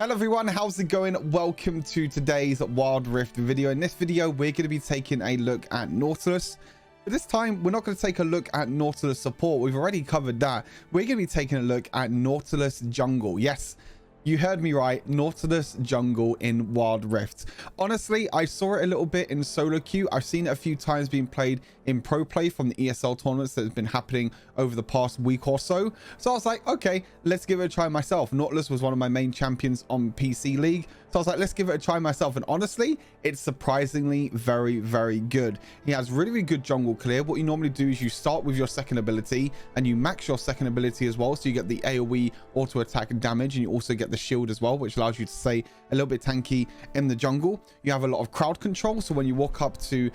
Hello everyone, how's it going? Welcome to today's Wild Rift video. In this video, we're going to be taking a look at Nautilus. But this time, we're not going to take a look at Nautilus support. We've already covered that. We're going to be taking a look at Nautilus jungle. Yes, you heard me right. Nautilus jungle in Wild Rift. Honestly, I saw it a little bit in solo queue. I've seen it a few times being played in pro play from the ESL tournaments that has been happening over the past week or so. So I was like, okay, let's give it a try myself. Nautilus was one of my main champions on PC League. So I was like, let's give it a try myself. And honestly, it's surprisingly very, very good. He has really, really good jungle clear. What you normally do is you start with your second ability and you max your second ability as well. So you get the AoE auto attack damage and you also get the shield as well, which allows you to stay a little bit tanky in the jungle. You have a lot of crowd control. So when you walk up to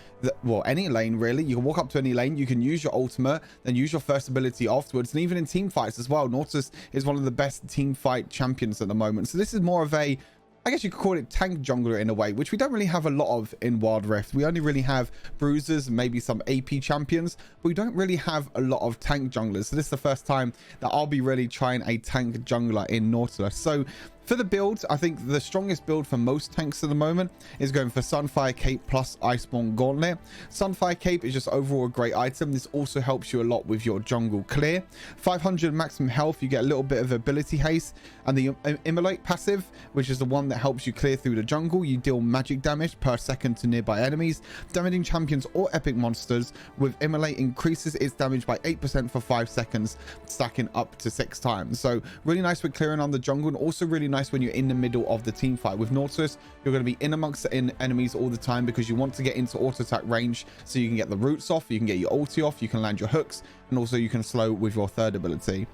any lane, really, you can walk up to any lane, you can use your ultimate, then use your first ability afterwards. And even in team fights as well, Nautilus is one of the best team fight champions at the moment. So this is more of a, I guess you could call it tank jungler in a way, which we don't really have a lot of in Wild Rift. We only really have bruisers, maybe some AP champions, but we don't really have a lot of tank junglers. So this is the first time that I'll be really trying a tank jungler in Nautilus. So for the builds, I think the strongest build for most tanks at the moment is going for Sunfire Cape plus Iceborne Gauntlet. Sunfire Cape is just overall a great item. This also helps you a lot with your jungle clear. 500 maximum health, you get a little bit of ability haste, and the Immolate passive, which is the one that helps you clear through the jungle. You deal magic damage per second to nearby enemies. Damaging champions or epic monsters with Immolate increases its damage by 8% for 5 seconds, stacking up to 6 times. So really nice for clearing on the jungle, and also really nice when you're in the middle of the team fight. With Nautilus, you're going to be in amongst the enemies all the time because you want to get into auto attack range so you can get the roots off, you can get your ulti off, you can land your hooks, and also you can slow with your third ability.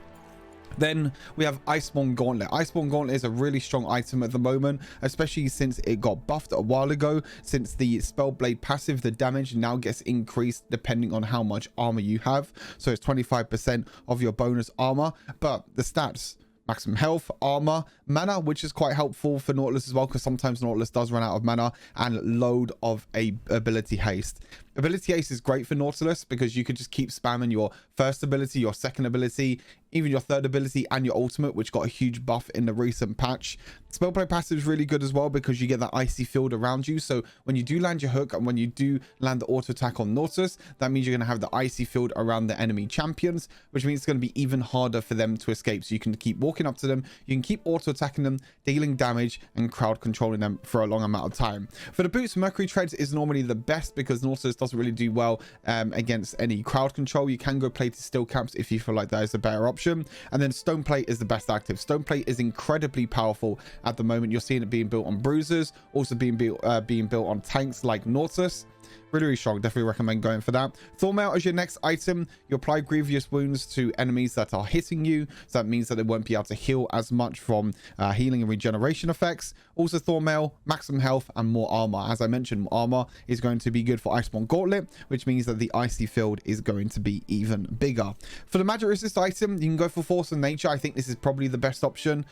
Then we have Iceborne Gauntlet. Iceborne Gauntlet is a really strong item at the moment, especially since it got buffed a while ago. Since the Spellblade passive, the damage now gets increased depending on how much armor you have. So it's 25% of your bonus armor, but the stats: maximum health, armor, mana, which is quite helpful for Nautilus as well, because sometimes Nautilus does run out of mana, and load of a ability haste. Ability haste is great for Nautilus because you could just keep spamming your first ability, your second ability, even your third ability, and your ultimate, which got a huge buff in the recent patch. Spellblade passive is really good as well because you get that icy field around you. So when you do land your hook and when you do land the auto attack on Nautilus, that means you're going to have the icy field around the enemy champions, which means it's going to be even harder for them to escape. So you can keep walking up to them, you can keep auto attacking them, dealing damage, and crowd controlling them for a long amount of time. For the boots, Mercury Treads is normally the best because Nautilus doesn't really do well against any crowd control. You can go play to steel caps if you feel like that is a better option. And then Stone Plate is the best active. Stone Plate is incredibly powerful at the moment. You're seeing it being built on bruisers, also being built on tanks like Nautilus. Really, really strong. Definitely recommend going for that. Thornmail is your next item. You apply grievous wounds to enemies that are hitting you. So that means that they won't be able to heal as much from healing and regeneration effects. Also, Thornmail, maximum health and more armor. As I mentioned, more armor is going to be good for Iceborne Gauntlet, which means that the icy field is going to be even bigger. For the magic resist item, you can go for Force of Nature. I think this is probably the best option.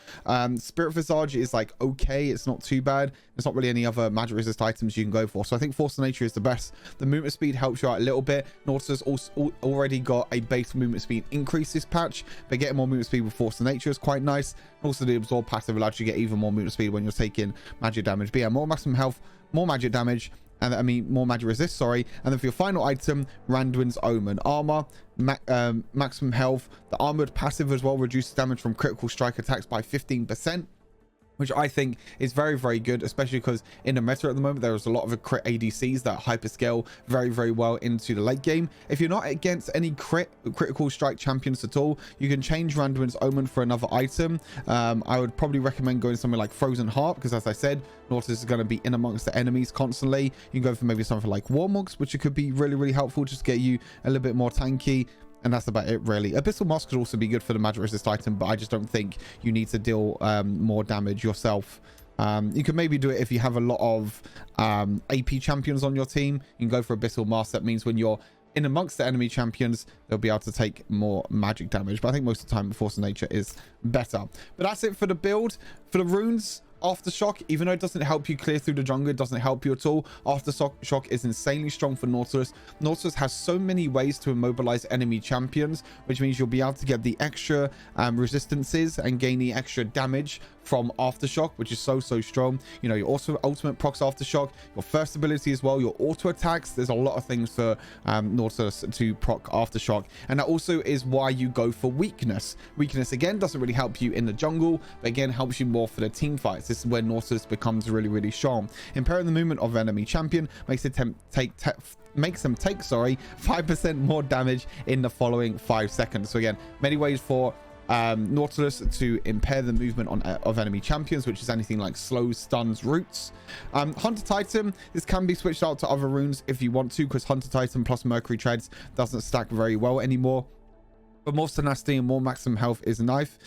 Spirit Visage is like okay, it's not too bad. There's not really any other magic resist items you can go for. So I think Force of Nature is the best. The movement speed helps you out a little bit. Nautilus also already got a base movement speed increase this patch, but getting more movement speed with Force of Nature is quite nice. Also, the Absorb passive allows you to get even more movement speed when you're taking magic damage. But yeah, more maximum health, more magic damage, and I mean more magic resist, sorry. And then for your final item, Randuin's Omen. Armor, maximum health. The armored passive as well reduces damage from critical strike attacks by 15%. Which I think is very, very good, especially because in the meta at the moment, there is a lot of crit ADCs that hyperscale very, very well into the late game. If you're not against any critical strike champions at all, you can change Randuin's Omen for another item. I would probably recommend going something like Frozen Heart, because as I said, Nautilus is going to be in amongst the enemies constantly. You can go for maybe something like Warmogs, which could be really, really helpful, just to get you a little bit more tanky. And that's about it, really. Abyssal Moss could also be good for the magic resist item, but I just don't think you need to deal more damage yourself. You can maybe do it if you have a lot of AP champions on your team. You can go for Abyssal Moss. That means when you're in amongst the enemy champions, they'll be able to take more magic damage. But I think most of the time, Force of Nature is better. But that's it for the build. For the runes, Aftershock, even though it doesn't help you clear through the jungle, it doesn't help you at all. Aftershock is insanely strong for Nautilus. Nautilus has so many ways to immobilize enemy champions, which means you'll be able to get the extra resistances and gain the extra damage from Aftershock, which is so strong. You know, your also ultimate procs Aftershock, your first ability as well, your auto attacks. There's a lot of things for Nautilus to proc Aftershock, and that also is why you go for weakness. Weakness again doesn't really help you in the jungle, but again helps you more for the team fights. This is where Nautilus becomes really strong. Impairing the movement of enemy champion makes it makes them take 5% more damage in the following 5 seconds. So again, many ways for Nautilus to impair the movement of enemy champions, which is anything like slows, stuns, roots. Hunter Titan, this can be switched out to other runes if you want to, because Hunter Titan plus Mercury Treads doesn't stack very well anymore. But more tenacity and more maximum health is knife.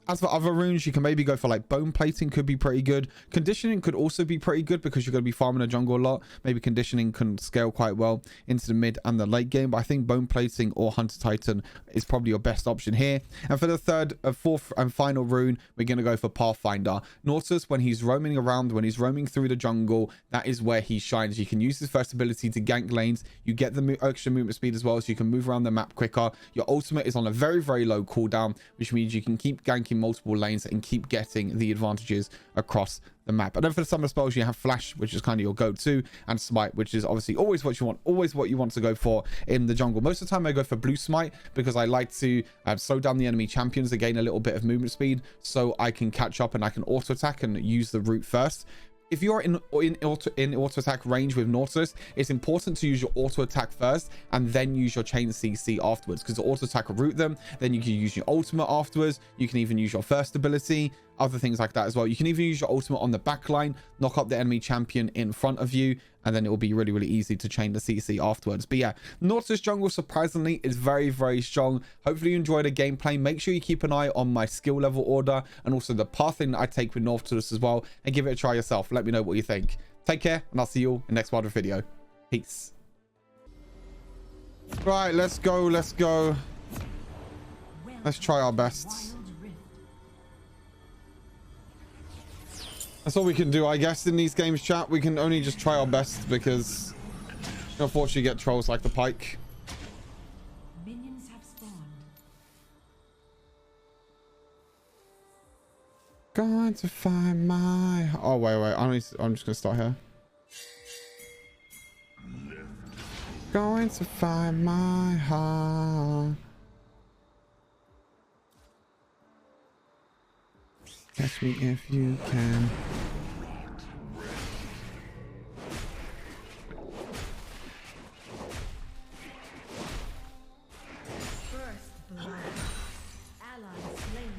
As for other runes, you can maybe go for like bone plating, could be pretty good. Conditioning could also be pretty good because you're going to be farming the jungle a lot. Maybe conditioning can scale quite well into the mid and the late game, but I think bone plating or Hunter Titan is probably your best option here. And for the fourth and final rune, we're going to go for Pathfinder. Nautilus, when he's roaming around, when he's roaming through the jungle, that is where he shines. You can use his first ability to gank lanes. You get the extra movement speed as well, so you can move around the map quicker. Your ultimate is on a very low cooldown, which means you can keep ganking multiple lanes and keep getting the advantages across the map. And then for the summer spells, you have Flash, which is kind of your go-to, and Smite, which is obviously always what you want to go for in the jungle. Most of the time I go for Blue Smite because I like to slow down the enemy champions to gain a little bit of movement speed, so I can catch up and I can auto attack and use the route first. If you're in auto attack range with Nautilus, it's important to use your auto attack first and then use your chain CC afterwards, because the auto attack will root them. Then you can use your ultimate afterwards. You can even use your first ability, other things like that as well. You can even use your ultimate on the back line, knock up the enemy champion in front of you, and then it will be really easy to chain the CC afterwards. But yeah, Nautilus jungle surprisingly is very strong. Hopefully you enjoyed the gameplay. Make sure you keep an eye on my skill level order and also the pathing that I take with Nautilus as well, and give it a try yourself. Let me know what you think. Take care, and I'll see you all in the next Wild Rift video. Peace. Right, let's go. Let's try our best. That's all we can do, I guess, in these games, chat. We can only just try our best because unfortunately you get trolls like the Pike. Minions have spawned. Going to find my... Oh, wait. I'm just going to start here. Going to find my heart. Catch me if you can. First blood. Ally slain.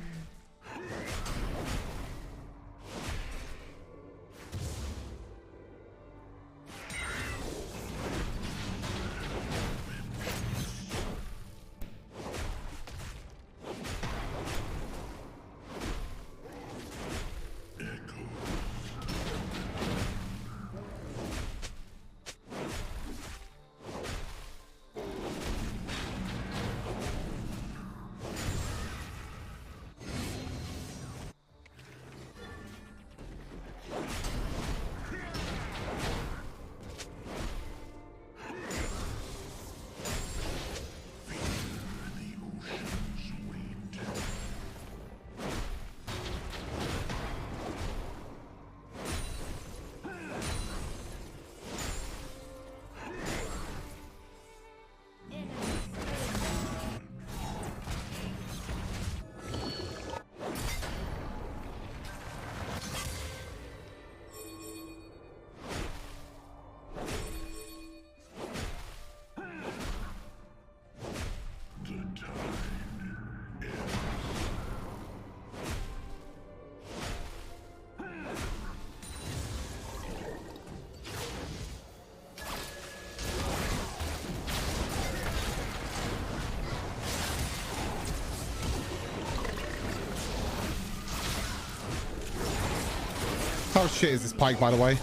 How shit is this Pike, by the way?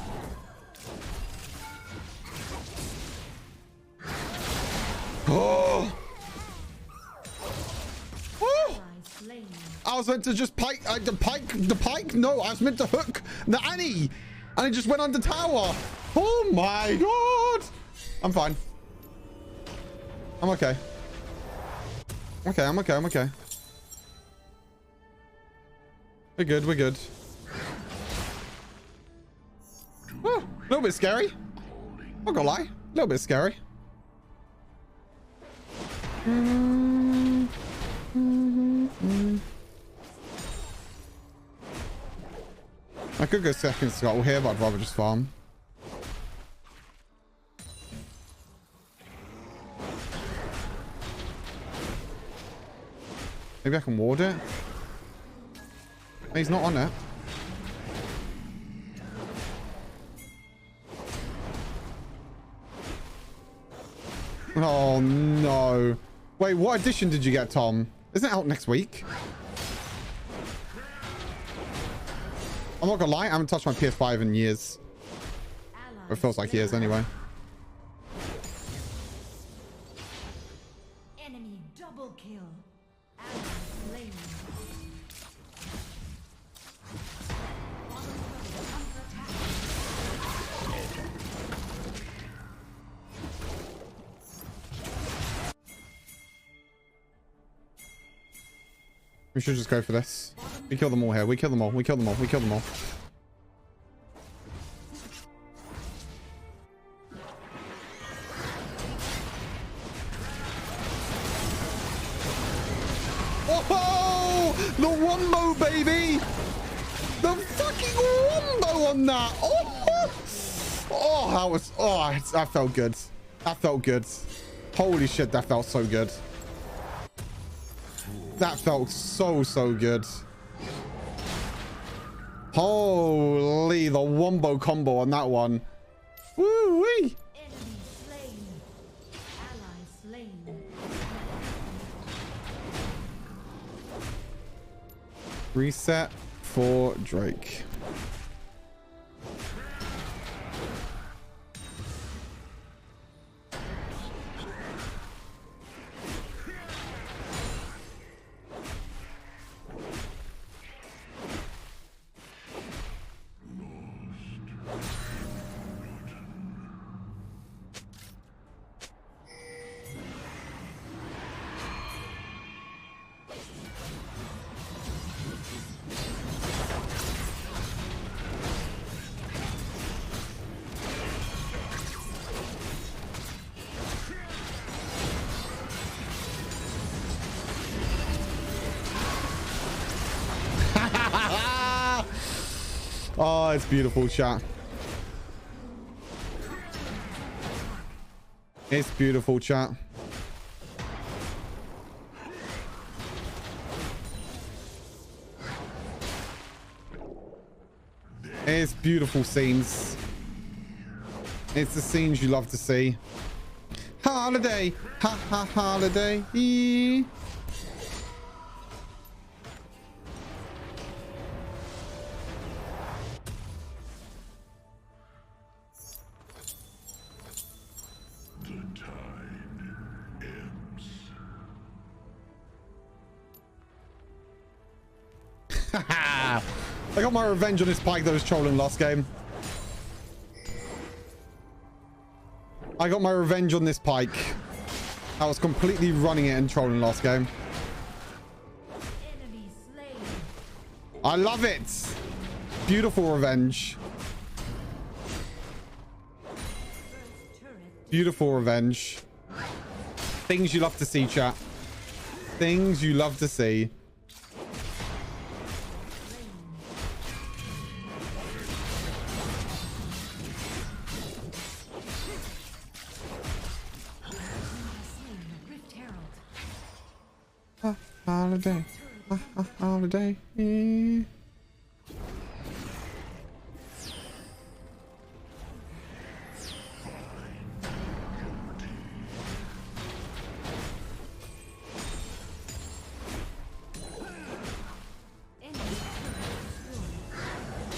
Oh! Ally slain. I was meant to just pike. The pike? No, I was meant to hook the Annie. And it just went under tower. Oh my god. I'm fine. I'm okay. Okay, I'm okay. I'm okay. We're good. We're good. Oh, a little bit scary. Not gonna lie. A little bit scary. I could go second scuttle here, but I'd rather just farm. Maybe I can ward it. He's not on it. Oh no. Wait, what edition did you get, Tom? Isn't it out next week? I'm not gonna lie, I haven't touched my PS5 in years. It feels like years anyway. Enemy double kill. Ally slain. We should just go for this. We kill them all here. We kill them all. We kill them all. We kill them all. Oh, the wombo, baby! The fucking wombo on that! Oh, that was... Oh, that felt good. That felt good. Holy shit, that felt so good. That felt so good. Holy, the wombo combo on that one. Woo wee. Enemy slain. Ally slain. Reset for Drake. Oh, it's beautiful, chat. It's beautiful, chat. It's beautiful scenes. It's the scenes you love to see. Holiday. Ha ha holiday. Eee. I got my revenge on this Pike that was trolling last game. I got my revenge on this Pike. I was completely running it and trolling last game. Enemy slain. I love it. Beautiful revenge. First turret. Beautiful revenge. Things you love to see, chat. Things you love to see. Holiday. Holiday.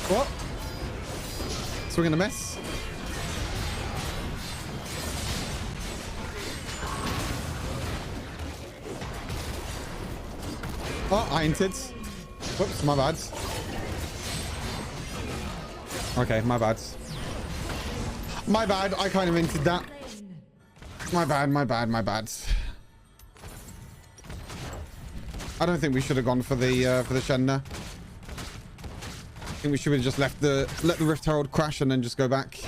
What? Swinging a miss. Oh, I entered. Whoops, my bad. Okay, my bad. My bad, I kind of hinted that. My bad, my bad, my bad. I don't think we should have gone for the Shen there. I think we should have just let the Rift Herald crash and then just go back.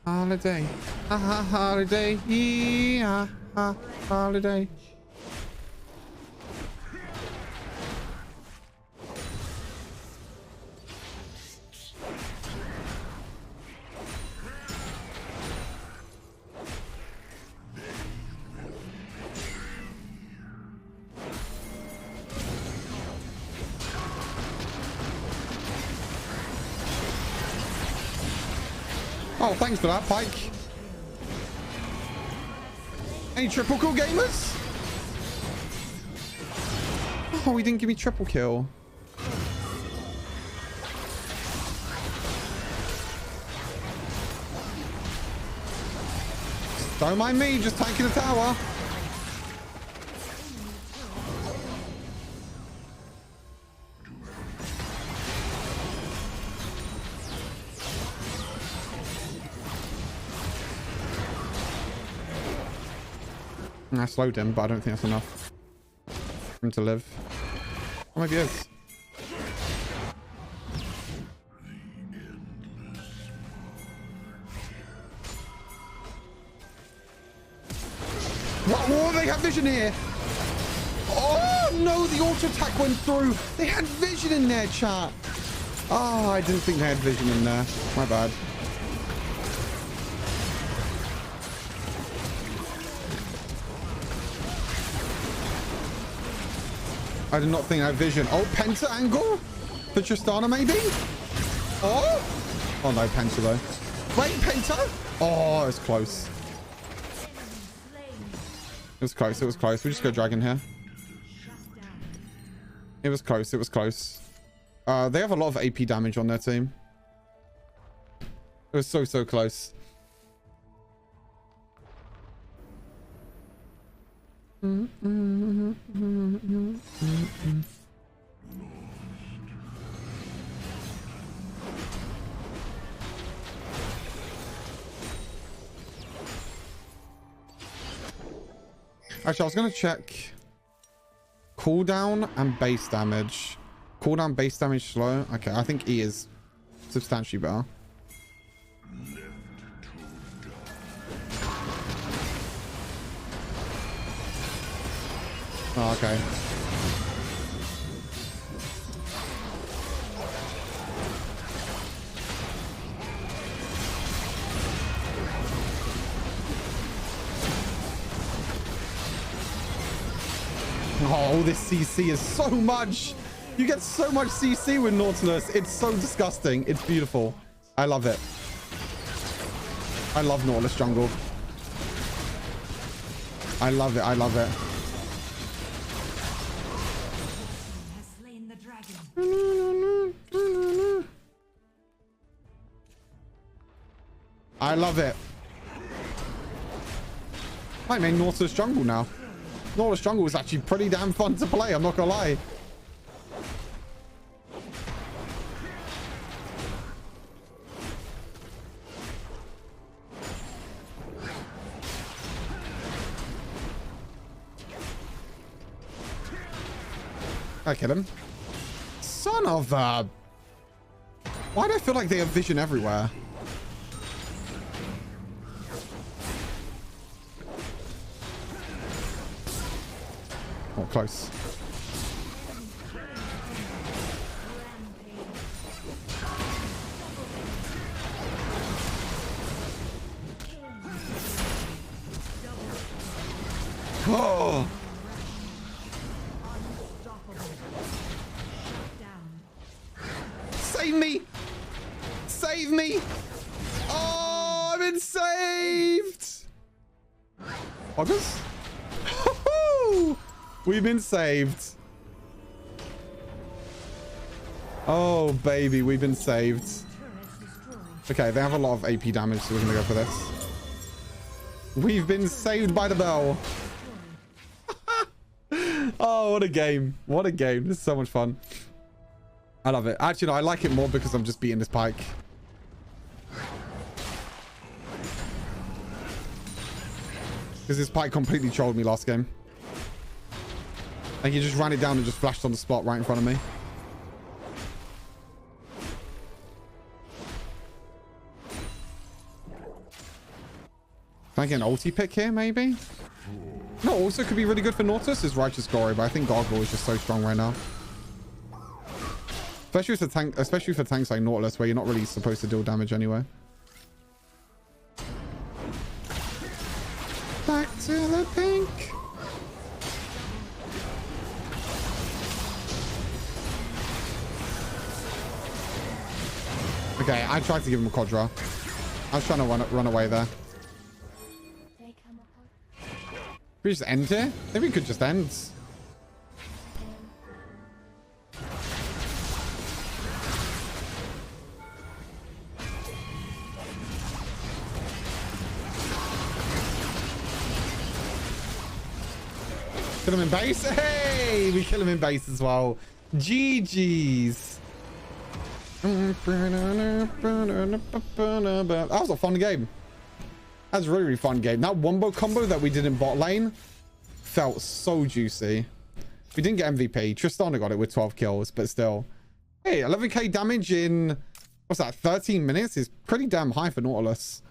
Holiday, holiday, yeah, holiday. Oh, thanks for that, Pike. Any triple kill gamers? Oh, he didn't give me triple kill. Don't mind me, just tanking the tower. I slowed him, but I don't think that's enough for him to live. Or maybe it is. What? Oh, they have vision here. Oh, no, the auto attack went through. They had vision in there, chat. Oh, I didn't think they had vision in there. My bad. I did not think I had vision. Oh, Penta angle? For Tristana, maybe? Oh? Oh, no, Penta, though. Wait, Penta? Oh, it was close. It was close. It was close. We just go dragon here. It was close. It was close. They have a lot of AP damage on their team. It was so, so close. Actually, I was going to check cooldown and base damage. Cooldown, base damage, slow. Okay, I think E is substantially better. Oh, okay. Oh, this CC is so much. You get so much CC with Nautilus. It's so disgusting. It's beautiful. I love it. I love Nautilus jungle. I love it. I love it. I love it. I mean, Nautilus jungle now. Nautilus jungle is actually pretty damn fun to play. I'm not gonna lie. I kill him. Son of a... Why do I feel like they have vision everywhere? Oh, close. Oh! Save me! Save me! Oh, I've been saved! August? We've been saved. Oh, baby, we've been saved. Okay, they have a lot of AP damage, so we're going to go for this. We've been saved by the bell. Oh, what a game. What a game. This is so much fun. I love it. Actually, no, I like it more because I'm just beating this Pike. Because this Pike completely trolled me last game. And he just ran it down and just flashed on the spot right in front of me. Can I get an ulti pick here, maybe? No, also could be really good for Nautilus is Righteous Glory, but I think Gargoyle is just so strong right now. Especially for tanks like Nautilus, where you're not really supposed to deal damage anyway. Back to the pink. Okay, I tried to give him a Quadra. I was trying to run away there. We just end here? Maybe we could just end. Kill him in base. Hey, we kill him in base as well. GG's. That was a fun game. That was a really, really fun game. That wombo combo that we did in bot lane felt so juicy. We didn't get MVP. Tristana got it with 12 kills, but still. Hey, 11k damage in, what's that, 13 minutes is pretty damn high for Nautilus.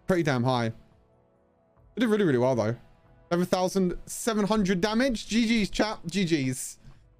Pretty damn high. We did really, really well, though. 11,700 damage. GG's, chat. GG's.